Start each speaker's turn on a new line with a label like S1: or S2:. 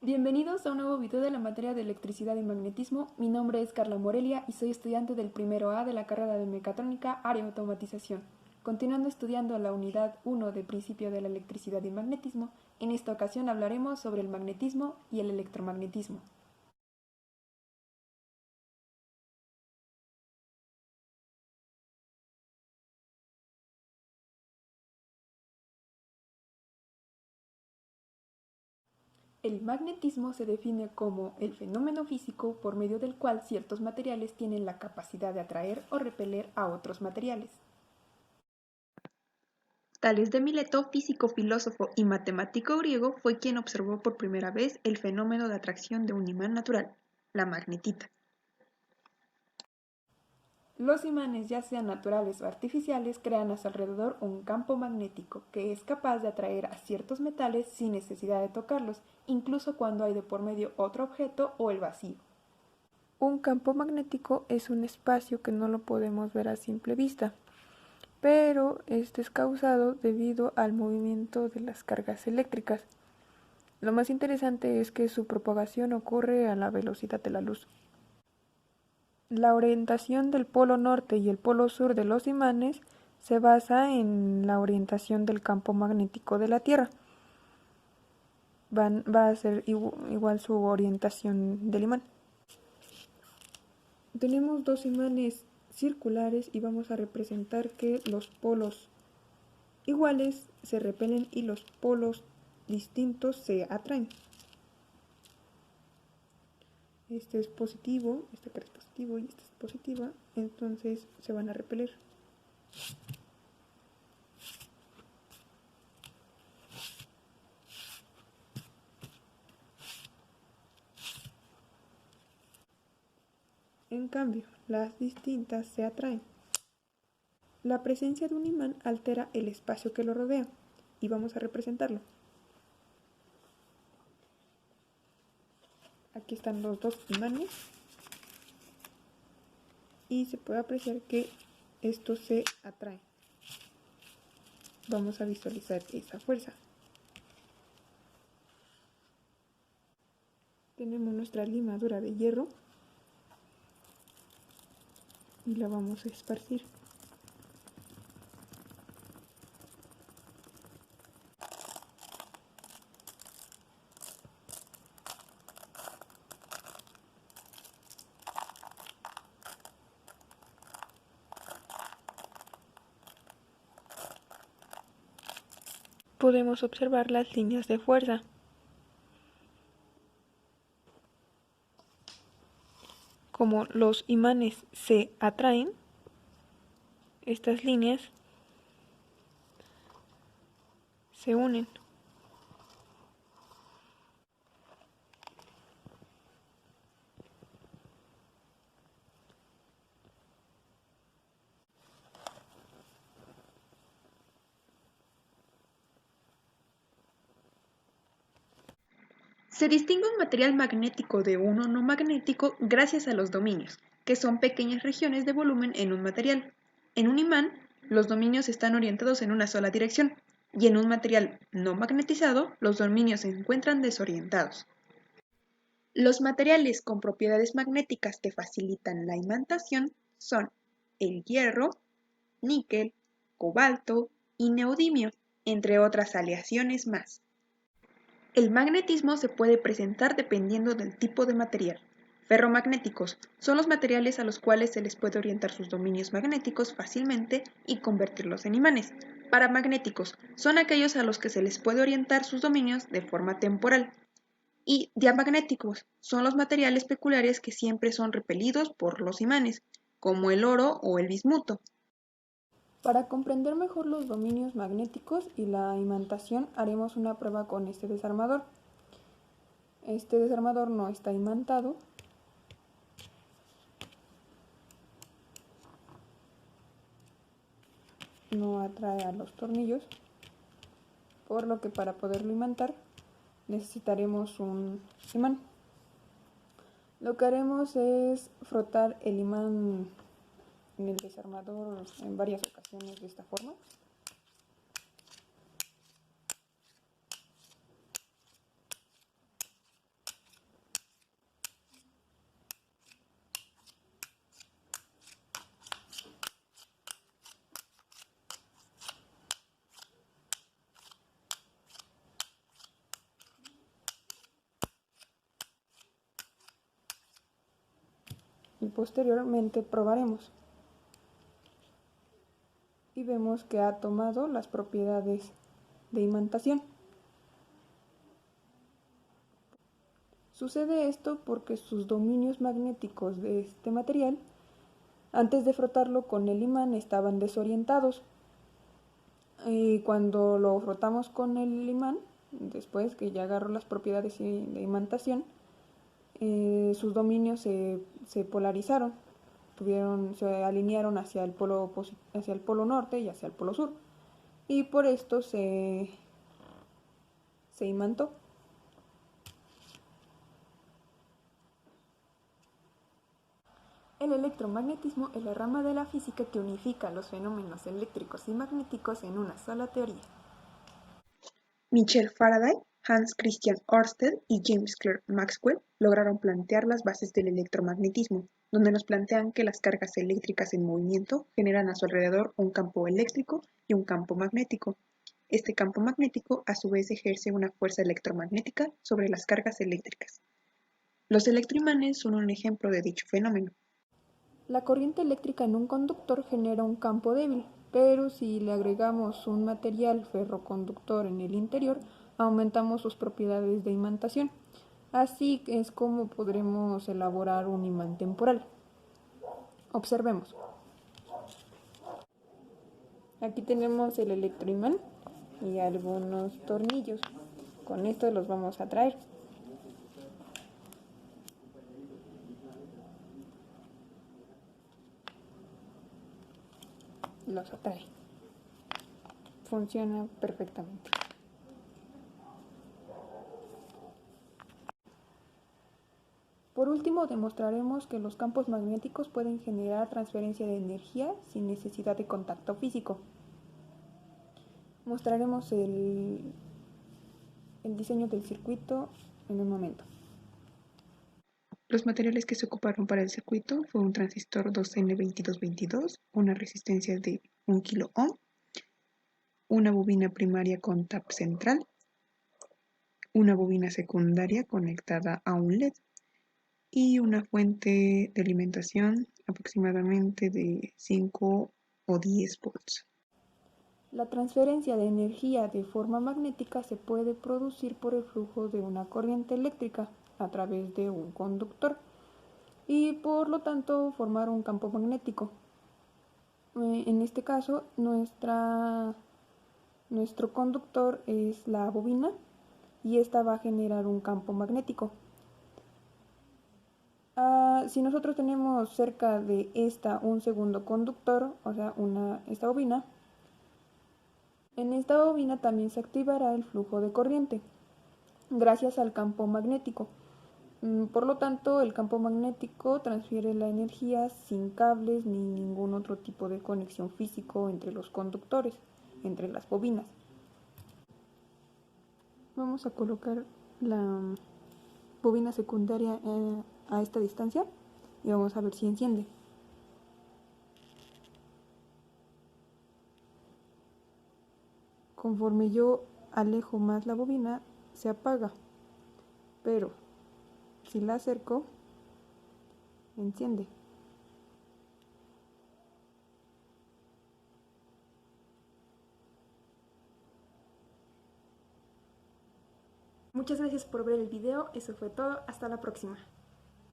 S1: Bienvenidos a un nuevo video de la materia de electricidad y magnetismo. Mi nombre es Carla Morelia y soy estudiante del primero A de la carrera de mecatrónica, área automatización. Continuando estudiando la unidad 1 de principio de la electricidad y magnetismo, en esta ocasión hablaremos sobre el magnetismo y el electromagnetismo. El magnetismo se define como el fenómeno físico por medio del cual ciertos materiales tienen la capacidad de atraer o repeler a otros materiales. Tales de Mileto, físico, filósofo y matemático griego, fue quien observó por primera vez el fenómeno de atracción de un imán natural, la magnetita. Los imanes, ya sean naturales o artificiales, crean a su alrededor un campo magnético que es capaz de atraer a ciertos metales sin necesidad de tocarlos, incluso cuando hay de por medio otro objeto o el vacío. Un campo magnético es un espacio que no lo podemos ver a simple vista, pero este es causado debido al movimiento de las cargas eléctricas. Lo más interesante es que su propagación ocurre a la velocidad de la luz. La orientación del polo norte y el polo sur de los imanes se basa en la orientación del campo magnético de la Tierra. Va a ser igual su orientación del imán. Tenemos dos imanes circulares y vamos a representar que los polos iguales se repelen y los polos distintos se atraen. Este es positivo, esta cara es positivo y esta es positiva, entonces se van a repeler. En cambio, las distintas se atraen. La presencia de un imán altera el espacio que lo rodea y vamos a representarlo. Aquí están los dos imanes y se puede apreciar que estos se atraen. Vamos a visualizar esa fuerza. Tenemos nuestra limadura de hierro y la vamos a esparcir. Podemos observar las líneas de fuerza. Como los imanes se atraen, estas líneas se unen. Se distingue un material magnético de uno no magnético gracias a los dominios, que son pequeñas regiones de volumen en un material. En un imán, los dominios están orientados en una sola dirección, y en un material no magnetizado, los dominios se encuentran desorientados. Los materiales con propiedades magnéticas que facilitan la imantación son el hierro, níquel, cobalto y neodimio, entre otras aleaciones más. El magnetismo se puede presentar dependiendo del tipo de material. Ferromagnéticos son los materiales a los cuales se les puede orientar sus dominios magnéticos fácilmente y convertirlos en imanes. Paramagnéticos son aquellos a los que se les puede orientar sus dominios de forma temporal. Y diamagnéticos son los materiales peculiares que siempre son repelidos por los imanes, como el oro o el bismuto. Para comprender mejor los dominios magnéticos y la imantación, haremos una prueba con este desarmador. Este desarmador no está imantado. No atrae a los tornillos, por lo que para poderlo imantar necesitaremos un imán. Lo que haremos es frotar el imán en el desarmador en varias ocasiones de esta forma. y posteriormente probaremos. Y vemos que ha tomado las propiedades de imantación. Sucede esto porque sus dominios magnéticos de este material, antes de frotarlo con el imán, estaban desorientados. Y cuando lo frotamos con el imán, después que ya agarró las propiedades de imantación, sus dominios se polarizaron, se alinearon hacia el polo norte y hacia el polo sur, y por esto se imantó. El electromagnetismo es la rama de la física que unifica los fenómenos eléctricos y magnéticos en una sola teoría. Michel Faraday, Hans Christian Ørsted y James Clerk Maxwell lograron plantear las bases del electromagnetismo, donde nos plantean que las cargas eléctricas en movimiento generan a su alrededor un campo eléctrico y un campo magnético. Este campo magnético a su vez ejerce una fuerza electromagnética sobre las cargas eléctricas. Los electroimanes son un ejemplo de dicho fenómeno. La corriente eléctrica en un conductor genera un campo débil, pero si le agregamos un material ferroconductor en el interior, aumentamos sus propiedades de imantación. Así es como podremos elaborar un imán temporal. Observemos. Aquí tenemos el electroimán y algunos tornillos. Con esto los vamos a traer. Los atrae. Funciona perfectamente. Por último, demostraremos que los campos magnéticos pueden generar transferencia de energía sin necesidad de contacto físico. Mostraremos el diseño del circuito en un momento. Los materiales que se ocuparon para el circuito fue un transistor 2N2222, una resistencia de 1 kΩ, una bobina primaria con tap central, una bobina secundaria conectada a un LED y una fuente de alimentación aproximadamente de 5 o 10 volts. La transferencia de energía de forma magnética se puede producir por el flujo de una corriente eléctrica a través de un conductor y por lo tanto formar un campo magnético. En este caso, nuestro conductor es la bobina y esta va a generar un campo magnético. Si nosotros tenemos cerca de esta un segundo conductor, o sea, esta bobina, en esta bobina también se activará el flujo de corriente gracias al campo magnético. Por lo tanto, el campo magnético transfiere la energía sin cables ni ningún otro tipo de conexión físico entre los conductores, entre las bobinas. Vamos a colocar la bobina secundaria a esta distancia y vamos a ver si enciende. Conforme yo alejo más la bobina, se apaga, pero si la acerco, enciende. Muchas gracias por ver el video, eso fue todo, hasta la próxima.